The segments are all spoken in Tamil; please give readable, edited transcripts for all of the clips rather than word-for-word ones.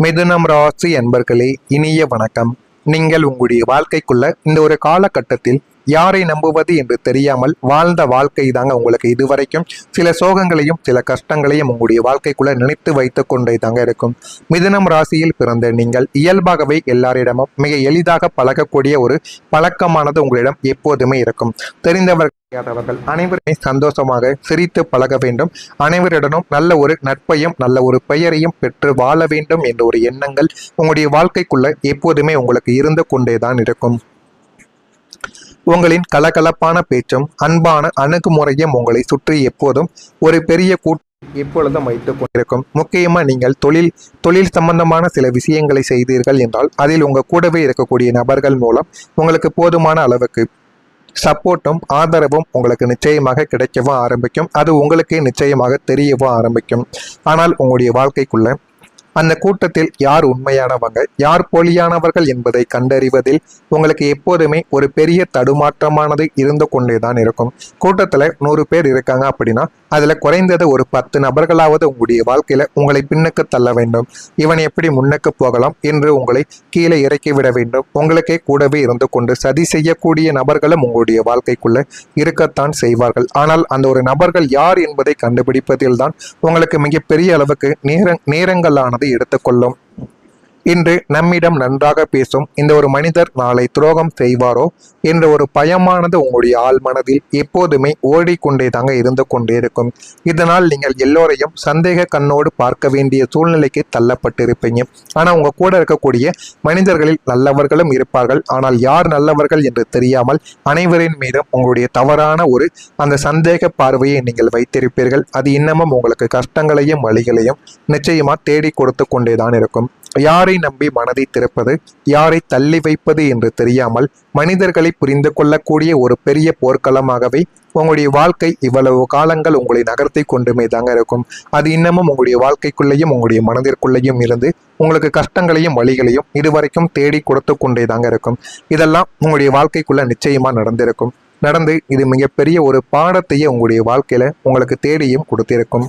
மிதுனம் ராசி அன்பர்களே, இனிய வணக்கம். நீங்கள் உங்களுடைய வாழ்க்கைக்குள்ள இந்த ஒரு காலகட்டத்தில் யாரை நம்புவது என்று தெரியாமல் வாழ்ந்த வாழ்க்கை தாங்க உங்களுக்கு இதுவரைக்கும் சில சோகங்களையும் சில கஷ்டங்களையும் உங்களுடைய வாழ்க்கைக்குள்ள நினைத்து வைத்துக் கொண்டே தாங்க இருக்கும். மிதுனம் ராசியில் பிறந்த நீங்கள் இயல்பாகவே எல்லாரிடமும் மிக எளிதாக பழகக்கூடிய ஒரு பழக்கமானது உங்களிடம் எப்போதுமே இருக்கும். தெரிந்தவர்கள் அனைவருமே சந்தோஷமாக சிரித்து பழக வேண்டும். அனைவரிடமும் நல்ல ஒரு நட்பையும் நல்ல ஒரு பெயரையும் பெற்று வாழ வேண்டும் என்ற ஒரு எண்ணங்கள் உங்களுடைய வாழ்க்கைக்குள்ள எப்போதுமே உங்களுக்கு இருந்து கொண்டேதான் இருக்கும். உங்களின் கலகலப்பான பேச்சும் அன்பான அணுகுமுறையும் உங்களை சுற்றி எப்போதும் ஒரு பெரிய கூட்டம் எப்பொழுதும் வைத்துக் கொண்டிருக்கும். முக்கியமா நீங்கள் தொழில் சம்பந்தமான சில விஷயங்களை செய்தீர்கள் என்றால் அதில் உங்க கூடவே இருக்கக்கூடிய நபர்கள் மூலம் உங்களுக்கு போதுமான அளவுக்கு சப்போர்ட்டும் ஆதரவும் உங்களுக்கு நிச்சயமாக கிடைக்கவும் ஆரம்பிக்கும். அது உங்களுக்கே நிச்சயமாக தெரியவும் ஆரம்பிக்கும். ஆனால் உங்களுடைய வாழ்க்கைக்குள்ள அந்த கூட்டத்தில் யார் உண்மையானவங்க யார் போலியானவர்கள் என்பதை கண்டறிவதில் உங்களுக்கு எப்போதுமே ஒரு பெரிய தடுமாற்றமானது இருந்து கொண்டேதான் இருக்கும். கூட்டத்துல 100 பேர் இருக்காங்க அப்படின்னா அதுல குறைந்தது ஒரு 10 நபர்களாவது உங்களுடைய வாழ்க்கையில உங்களை பின்னுக்கு தள்ள வேண்டும். இவன் எப்படி முன்னுக்கு போகலாம் என்று உங்களை கீழே இறக்கிவிட வேண்டும். உங்களுக்கே கூடவே இருந்து கொண்டு சதி செய்யக்கூடிய நபர்களும் உங்களுடைய வாழ்க்கைக்குள்ள இருக்கத்தான் செய்வார்கள். ஆனால் அந்த ஒரு நபர்கள் யார் என்பதை கண்டுபிடிப்பதில் தான் உங்களுக்கு மிகப்பெரிய அளவுக்கு நேரங்களானது எடுத்துக்கொள்ளும். இன்று நம்மிடம் நன்றாக பேசும் இந்த ஒரு மனிதர் நாளை துரோகம் செய்வாரோ என்ற ஒரு பயமானது உங்களுடைய ஆள் மனதில் எப்போதுமே ஓடிக்கொண்டே தாங்க இருந்து கொண்டே இருக்கும். இதனால் நீங்கள் எல்லோரையும் சந்தேக கண்ணோடு பார்க்க வேண்டிய சூழ்நிலைக்கு தள்ளப்பட்டிருப்பீங்க. ஆனால் உங்க கூட இருக்கக்கூடிய மனிதர்களில் நல்லவர்களும் இருப்பார்கள். ஆனால் யார் நல்லவர்கள் என்று தெரியாமல் அனைவரின் மீதும் உங்களுடைய தவறான ஒரு அந்த சந்தேக பார்வையை நீங்கள் வைத்திருப்பீர்கள். அது இன்னமும் உங்களுக்கு கஷ்டங்களையும் வழிகளையும் நிச்சயமா தேடி கொடுத்து கொண்டேதான் இருக்கும். யாரை நம்பி மனதை திறப்பது யாரை தள்ளி வைப்பது என்று தெரியாமல் மனிதர்களை புரிந்து கொள்ளக்கூடிய ஒரு பெரிய போர்க்களமாகவே உங்களுடைய வாழ்க்கை இவ்வளவு காலங்கள் உங்களை நகர்த்தி கொண்டுமே தாங்க இருக்கும். அது இன்னமும் உங்களுடைய வாழ்க்கைக்குள்ளேயும் உங்களுடைய மனதிற்குள்ளேயும் இருந்து உங்களுக்கு கஷ்டங்களையும் வழிகளையும் இதுவரைக்கும் தேடி கொடுத்து கொண்டே தாங்க இருக்கும். இதெல்லாம் உங்களுடைய வாழ்க்கைக்குள்ள நிச்சயமா நடந்து இது மிகப்பெரிய ஒரு பாடத்தையே உங்களுடைய வாழ்க்கையில உங்களுக்கு தேடியும் கொடுத்திருக்கும்.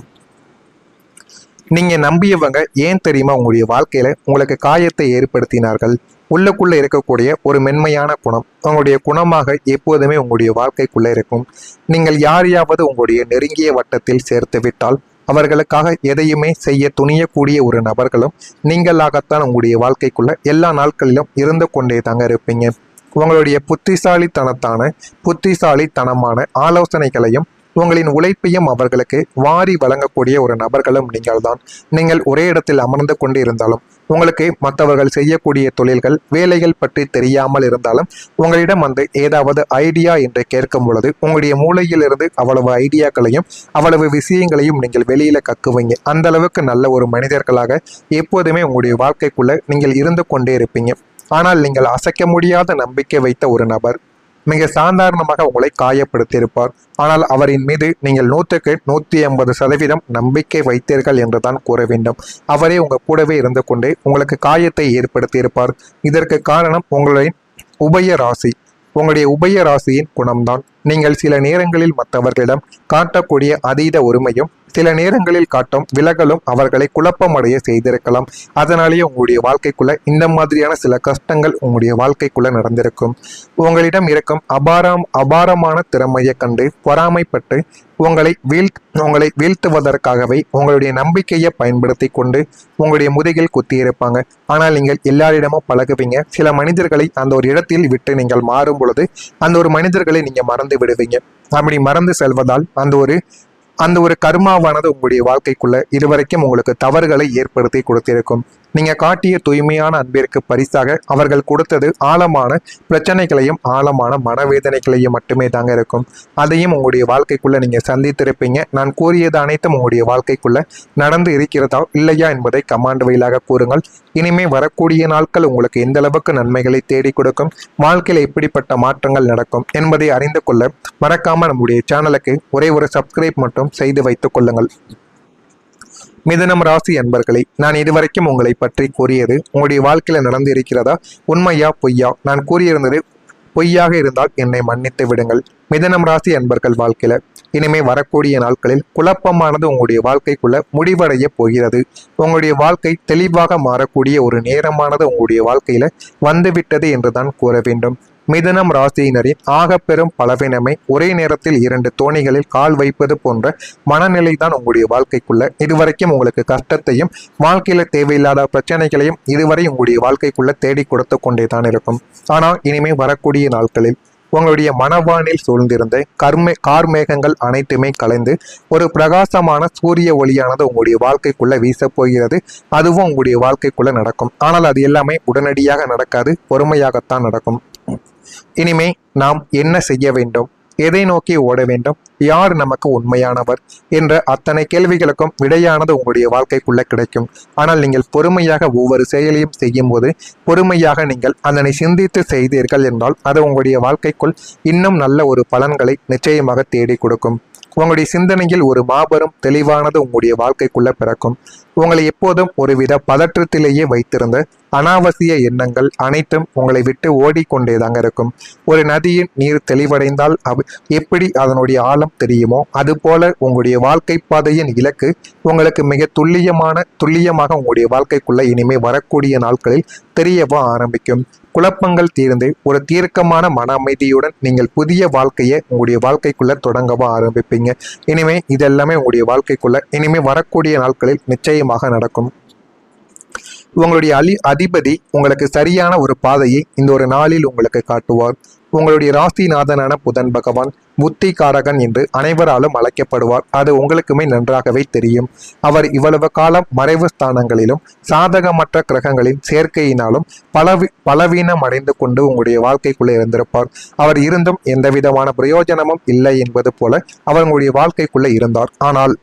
நீங்க நம்பியவங்க ஏன் தெரியுமா உங்களுடைய வாழ்க்கையில உங்களுக்கு காயத்தை ஏற்படுத்தினார்கள். உள்ளுக்குள்ள இருக்கக்கூடிய ஒரு மென்மையான குணம் உங்களுடைய குணமாக எப்போதுமே உங்களுடைய வாழ்க்கைக்குள்ள இருக்கும். நீங்கள் யாரையாவது உங்களுடைய நெருங்கிய வட்டத்தில் சேர்த்து விட்டால் அவர்களுக்காக எதையுமே செய்ய துணியக்கூடிய ஒரு நபர்களும் நீங்களாகத்தான் உங்களுடைய வாழ்க்கைக்குள்ள எல்லா நாட்களிலும் இருந்து கொண்டே தாங்க இருப்பீங்க. உங்களுடைய புத்திசாலித்தனமான ஆலோசனைகளையும் உங்களின் உழைப்பையும் அவர்களுக்கு வாரி வழங்கக்கூடிய ஒரு நபர்களும் நீங்கள் தான். நீங்கள் ஒரே இடத்தில் அமர்ந்து கொண்டு இருந்தாலும் உங்களுக்கு மற்றவர்கள் செய்யக்கூடிய தொழில்கள் வேலைகள் பற்றி தெரியாமல் இருந்தாலும் உங்களிடம் வந்து ஏதாவது ஐடியா என்று கேட்கும் பொழுது உங்களுடைய மூளையிலிருந்து அவ்வளவு ஐடியாக்களையும் அவ்வளவு விஷயங்களையும் நீங்கள் வெளியில கக்குவீங்க. அந்த அளவுக்கு நல்ல ஒரு மனிதர்களாக எப்போதுமே உங்களுடைய வாழ்க்கைக்குள்ள நீங்கள் இருந்து கொண்டே இருப்பீங்க. ஆனால் நீங்கள் அசைக்க முடியாத நம்பிக்கை வைத்த ஒரு நபர் மிக சாதாரணமாக உங்களை காயப்படுத்தியிருப்பார். ஆனால் அவரின் மீது நீங்கள் 100க்கு 150% நம்பிக்கை வைத்தீர்கள் என்றுதான் கூற வேண்டும். அவரே உங்க கூடவே இருந்து கொண்டு உங்களுக்கு காயத்தை ஏற்படுத்தியிருப்பார். இதற்கு காரணம் உங்களுடைய உபய ராசியின் குணம்தான். நீங்கள் சில நேரங்களில் மற்றவர்களிடம் காட்டக்கூடிய அதீத உரிமையும் சில நேரங்களில் காட்டும் விலகலும் அவர்களை குழப்பமடைய செய்திருக்கலாம். அதனாலேயே உங்களுடைய வாழ்க்கைக்குள்ள இந்த மாதிரியான சில கஷ்டங்கள் உங்களுடைய வாழ்க்கைக்குள்ள நடந்திருக்கும். உங்களிடம் இருக்கும் அபாரமான திறமையை கண்டு பொறாமைப்பட்டு உங்களை வீழ்த்துவதற்காகவே உங்களுடைய நம்பிக்கையை பயன்படுத்தி கொண்டு உங்களுடைய முதுகில் குத்தியிருப்பாங்க. ஆனால் நீங்கள் எல்லாரிடமும் பழகுவீங்க. சில மனிதர்களை அந்த ஒரு இடத்தில் விட்டு நீங்கள் மாறும் பொழுது அந்த ஒரு மனிதர்களை நீங்க மறந்து விடுவீங்க. அப்படி மறந்து செல்வதால் அந்த ஒரு கர்மாவானது உங்களுடைய வாழ்க்கைக்குள்ள இதுவரைக்கும் உங்களுக்கு தவறுகளை ஏற்படுத்தி கொடுத்திருக்கும். நீங்க காட்டிய தூய்மையான அன்பிற்கு பரிசாக அவர்கள் கொடுத்தது ஆழமான பிரச்சனைகளையும் ஆழமான மனவேதனைகளையும் மட்டுமே தாங்க இருக்கும். அதையும் உங்களுடைய வாழ்க்கைக்குள்ள நீங்க சந்தித்திருப்பீங்க. நான் கூறியது அனைத்தும் உங்களுடைய வாழ்க்கைக்குள்ள நடந்து இருக்கிறதா இல்லையா என்பதை கமாண்ட் வழியாக கூறுங்கள். இனிமே வரக்கூடிய நாட்கள் உங்களுக்கு எந்த அளவுக்கு நன்மைகளை தேடி கொடுக்கும், வாழ்க்கையில எப்படிப்பட்ட மாற்றங்கள் நடக்கும் என்பதை அறிந்து கொள்ள மறக்காம நம்முடைய சேனலுக்கு ஒரே ஒரு சப்ஸ்கிரைப் மட்டும் செய்து வைத்துக் கொள்ளுங்கள். மிதுனம் ராசி அன்பர்களே, நான் இதுவரைக்கும் உங்களை பற்றி கூறியது உங்களுடைய வாழ்க்கையில நடந்து இருக்கிறதா, உண்மையா பொய்யா? நான் கூறியிருந்தது பொய்யாக இருந்தால் என்னை மன்னித்து விடுங்கள். மிதனம் ராசி அன்பர்கள் வாழ்க்கையில இனிமே வரக்கூடிய நாட்களில் குழப்பமானது உங்களுடைய வாழ்க்கைக்குள்ள முடிவடைய போகிறது. உங்களுடைய வாழ்க்கை தெளிவாக மாறக்கூடிய ஒரு நேரமானது உங்களுடைய வாழ்க்கையில வந்துவிட்டது என்றுதான் கூற வேண்டும். மிதனம் ராசியினரின் ஆகப்பெரும் பலவீனமே ஒரே நேரத்தில் 2 தோணிகளில் கால் வைப்பது போன்ற மனநிலை தான் உங்களுடைய வாழ்க்கைக்குள்ள இதுவரைக்கும் உங்களுக்கு கஷ்டத்தையும் வாழ்க்கையில தேவையில்லாத பிரச்சனைகளையும் இதுவரை உங்களுடைய வாழ்க்கைக்குள்ள தேடி கொடுத்து கொண்டே தான் இருக்கும். ஆனால் இனிமே வரக்கூடிய நாட்களில் உங்களுடைய மனவானில் சூழ்ந்திருந்த கார்மேகங்கள் அனைத்துமே கலைந்து ஒரு பிரகாசமான சூரிய ஒளியானது உங்களுடைய வாழ்க்கைக்குள்ள வீசப் போகிறது. அதுவும் உங்களுடைய வாழ்க்கைக்குள்ள நடக்கும். ஆனால் அது எல்லாமே உடனடியாக நடக்காது, பொறுமையாகத்தான் நடக்கும். இனிமே நாம் என்ன செய்ய வேண்டும், எதை நோக்கி ஓட வேண்டும், யார் நமக்கு உண்மையானவர் என்ற அத்தனை கேள்விகளுக்கும் விடையானது உங்களுடைய வாழ்க்கைக்குள்ள கிடைக்கும். ஆனால் நீங்கள் பொறுமையாக ஒவ்வொரு செயலையும் செய்யும் போது பொறுமையாக நீங்கள் அதனை சிந்தித்து செய்தீர்கள் என்றால் அது உங்களுடைய வாழ்க்கைக்குள் இன்னும் நல்ல ஒரு பலன்களை நிச்சயமாக தேடி கொடுக்கும். உங்களுடைய சிந்தனையில் ஒரு மாபெரும் தெளிவானது உங்களுடைய வாழ்க்கைக்குள்ள பிறக்கும். உங்களை எப்போதும் ஒருவித பதற்றத்திலேயே வைத்திருந்த அனாவசிய எண்ணங்கள் அனைத்தும் உங்களை விட்டு ஓடிக்கொண்டேதாங்க இருக்கும். ஒரு நதியின் நீர் தெளிவடைந்தால் எப்படி அதனுடைய ஆழம் தெரியுமோ அதுபோல உங்களுடைய வாழ்க்கை பாதையின் இலக்கு உங்களுக்கு மிக துல்லியமாக உங்களுடைய வாழ்க்கைக்குள்ள இனிமே வரக்கூடிய நாட்களில் தெரியவோ ஆரம்பிக்கும். குழப்பங்கள் தீர்ந்து ஒரு தீர்க்கமான மன அமைதியுடன் நீங்கள் புதிய வாழ்க்கையை உங்களுடைய வாழ்க்கைக்குள்ள தொடங்கவோ ஆரம்பிப்பீங்க. இனிமே இதெல்லாமே உங்களுடைய வாழ்க்கைக்குள்ள இனிமே வரக்கூடிய நாட்களில் நிச்சயமாக நடக்கும். உங்களுடைய அதிபதி உங்களுக்கு சரியான ஒரு பாதையை இந்த ஒரு நாளில் உங்களுக்கு காட்டுவார். உங்களுடைய ராசிநாதனான புதன் பகவான் புத்தி காரகன் என்று அனைவராலும் அழைக்கப்படுவார். அது உங்களுக்குமே நன்றாகவே தெரியும். அவர் இவ்வளவு காலம் மறைவு ஸ்தானங்களிலும் சாதகமற்ற கிரகங்களின் சேர்க்கையினாலும் பலவீனம் அடைந்து கொண்டு உங்களுடைய வாழ்க்கைக்குள்ளே இருந்திருப்பார். அவர் இருந்தும் எந்தவிதமான பிரயோஜனமும் இல்லை என்பது போல அவர் உங்களுடைய வாழ்க்கைக்குள்ளே இருந்தார். ஆனால்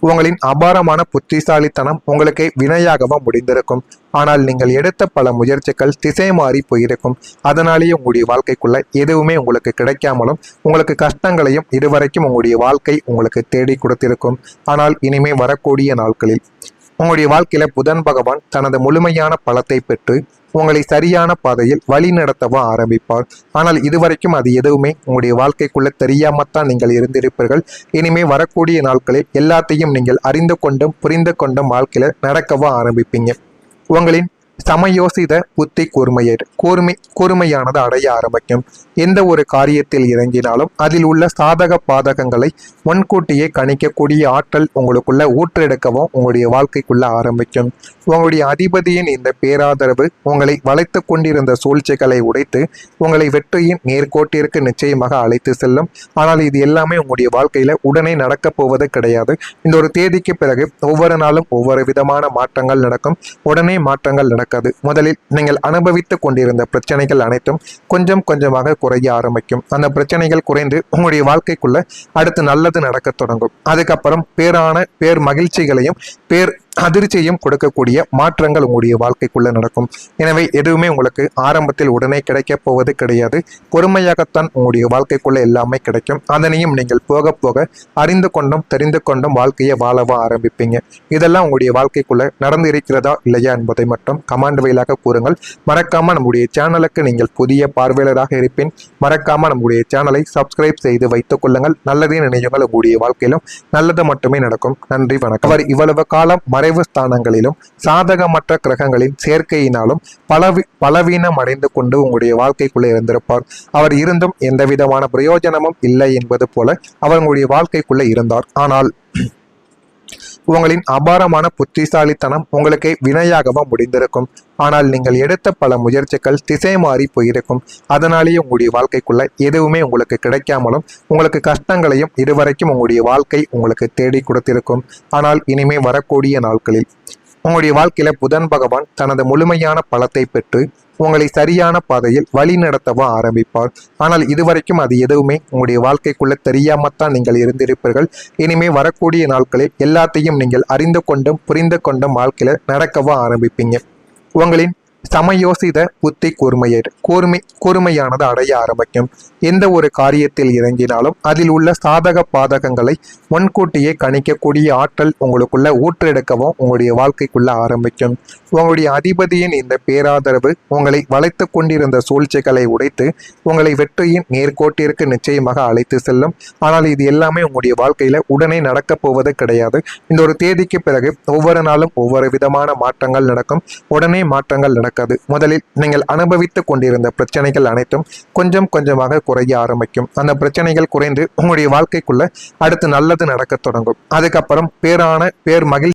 உங்களின் அபாரமான புத்திசாலித்தனம் உங்களுக்கு வினையாகவும் முடிந்திருக்கும். ஆனால் நீங்கள் எடுத்த பல முயற்சிகள் திசை மாறி போயிருக்கும். அதனாலேயே உங்களுடைய வாழ்க்கைக்குள்ள எதுவுமே உங்களுக்கு கிடைக்காமலும் உங்களுக்கு கஷ்டங்களையும் இதுவரைக்கும் உங்களுடைய வாழ்க்கை உங்களுக்கு தேடி கொடுத்திருக்கும். ஆனால் இனிமே வரக்கூடிய நாட்களில் உங்களுடைய வாழ்க்கையில புதன் பகவான் தனது முழுமையான பலத்தை பெற்று உங்களை சரியான பாதையில் வழி நடத்தவோ ஆரம்பிப்பார். ஆனால் இதுவரைக்கும் அது எதுவுமே உங்களுடைய வாழ்க்கைக்குள்ள தெரியாமத்தான் நீங்கள் இருந்திருப்பீர்கள். இனிமே வரக்கூடிய நாட்களில் எல்லாத்தையும் நீங்கள் அறிந்து கொண்டும் புரிந்து கொண்டும் வாழ்க்கையில நடக்கவோ ஆரம்பிப்பீங்க. உங்களின் சமயோசித புத்தி கூர்மையானது அடைய ஆரம்பிக்கும். எந்த ஒரு காரியத்தில் இறங்கினாலும் அதில் உள்ள சாதக பாதகங்களை முன்கூட்டியே கணிக்கக்கூடிய ஆற்றல் உங்களுக்குள்ள ஊற்றெடுக்கவும் உங்களுடைய வாழ்க்கைக்குள்ள ஆரம்பிக்கும். உங்களுடைய அதிபதியின் இந்த பேராதரவு உங்களை வளைத்து கொண்டிருந்த சூழ்ச்சிகளை உடைத்து உங்களை வெற்றியின் நேர்கோட்டிற்கு நிச்சயமாக அழைத்து செல்லும். ஆனால் இது எல்லாமே உங்களுடைய வாழ்க்கையில உடனே நடக்கப் போவது கிடையாது. இந்த ஒரு தேதிக்கு பிறகு ஒவ்வொரு நாளும் ஒவ்வொரு விதமான மாற்றங்கள் நடக்கும். உடனே மாற்றங்கள் நடக்காது. முதலில் நீங்கள் அனுபவித்துக் கொண்டிருந்த பிரச்சனைகள் அனைத்தும் கொஞ்சம் கொஞ்சமாக குறைய ஆரம்பிக்கும். அந்த பிரச்சனைகள் குறைந்து உங்களுடைய வாழ்க்கைக்குள்ள அடுத்து நல்லது நடக்க தொடங்கும். அதுக்கப்புறம் பேர் மகிழ்ச்சிகளையும் அதிர்ச்சியும் கொடுக்கக்கூடிய மாற்றங்கள் உங்களுடைய வாழ்க்கைக்குள்ள நடக்கும். எனவே எதுவுமே உங்களுக்கு ஆரம்பத்தில் உடனே கிடைக்கப் போவது கிடையாது. பொறுமையாகத்தான் உங்களுடைய வாழ்க்கைக்குள்ள எல்லாமே கிடைக்கும். அதனையும் நீங்கள் போக போக அறிந்து கொண்டும் தெரிந்து கொண்டும் வாழ்க்கையை வாழவா ஆரம்பிப்பீங்க. இதெல்லாம் உங்களுடைய வாழ்க்கைக்குள்ள நடந்து இருக்கிறதா இல்லையா என்பதை மட்டும் கமெண்ட் வழியாக கூறுங்கள். மறக்காம நம்முடைய சேனலுக்கு நீங்கள் புதிய பார்வையாளராக இருப்பேன். மறக்காம நம்முடைய சேனலை சப்ஸ்கிரைப் செய்து வைத்துக் கொள்ளுங்கள். நல்லதே நினைவுகள் உங்களுடைய வாழ்க்கையிலும் நல்லது மட்டுமே நடக்கும். நன்றி, வணக்கம். அவர் இவ்வளவு காலம் மறைவு ஸ்தானங்களிலும் சாதகமற்ற கிரகங்களின் சேர்க்கையினாலும் பலவீனம் அடைந்து கொண்டு உங்களுடைய வாழ்க்கைக்குள்ளே இருந்திருப்பார். அவர் இருந்தும் எந்தவிதமான பிரயோஜனமும் இல்லை என்பது போல அவர் உங்களுடைய வாழ்க்கைக்குள்ளே இருந்தார். ஆனால் உங்களின் அபாரமான புத்திசாலித்தனம் உங்களுக்கு வினையாகவும் முடிந்திருக்கும். ஆனால் நீங்கள் எடுத்த பல முயற்சிகள் திசை மாறி போயிருக்கும். அதனாலேயே உங்களுடைய வாழ்க்கைக்குள்ள எதுவுமே உங்களுக்கு கிடைக்காமலும் உங்களுக்கு கஷ்டங்களையும் இதுவரைக்கும் உங்களுடைய வாழ்க்கை உங்களுக்கு தேடி கொடுத்திருக்கும். ஆனால் இனிமே வரக்கூடிய நாட்களில் உங்களுடைய வாழ்க்கையில புதன் பகவான் தனது முழுமையான பலத்தை பெற்று உங்களை சரியான பாதையில் வழி நடத்தவோ ஆரம்பிப்பார். ஆனால் இதுவரைக்கும் அது எதுவுமே உங்களுடைய வாழ்க்கைக்குள்ள தெரியாமத்தான் நீங்கள் இருந்திருப்பீர்கள். இனிமே வரக்கூடிய நாட்களில் எல்லாத்தையும் நீங்கள் அறிந்து கொண்டும் புரிந்து கொண்டும் வாழ்க்கையில நடக்கவோ ஆரம்பிப்பீங்க. உங்களின் சமயோசித புத்தி கூர்மையானது அடைய ஆரம்பிக்கும். எந்த ஒரு காரியத்தில் இறங்கினாலும் அதில் உள்ள சாதக பாதகங்களை முன்கூட்டியே கணிக்கக்கூடிய ஆற்றல் உங்களுக்குள்ள ஊற்றெடுக்கவும் உங்களுடைய வாழ்க்கைக்குள்ள ஆரம்பிக்கும். உங்களுடைய அதிபதியின் இந்த பேராதரவு உங்களை வளைத்து கொண்டிருந்த சூழ்ச்சிகளை உடைத்து உங்களை வெற்றியின் நேர்கோட்டிற்கு நிச்சயமாக அழைத்து செல்லும். ஆனால் இது எல்லாமே உங்களுடைய வாழ்க்கையில உடனே நடக்கப் போவது கிடையாது. இந்த ஒரு தேதிக்கு பிறகு ஒவ்வொரு நாளும் ஒவ்வொரு விதமான மாற்றங்கள் நடக்கும். உடனே மாற்றங்கள் நடக்காது. முதலில் நீங்கள் அனுபவித்துக் கொண்டிருந்த பிரச்சனைகள் அனைத்தும் கொஞ்சம் கொஞ்சமாக குறைய ஆரம்பிக்கும். அந்த பிரச்சனைகள் குறைந்து உங்களுடைய வாழ்க்கைக்குள்ள அடுத்து நல்லது நடக்க தொடங்கும். அதுக்கப்புறம் பேர் மகிழ்ச்சி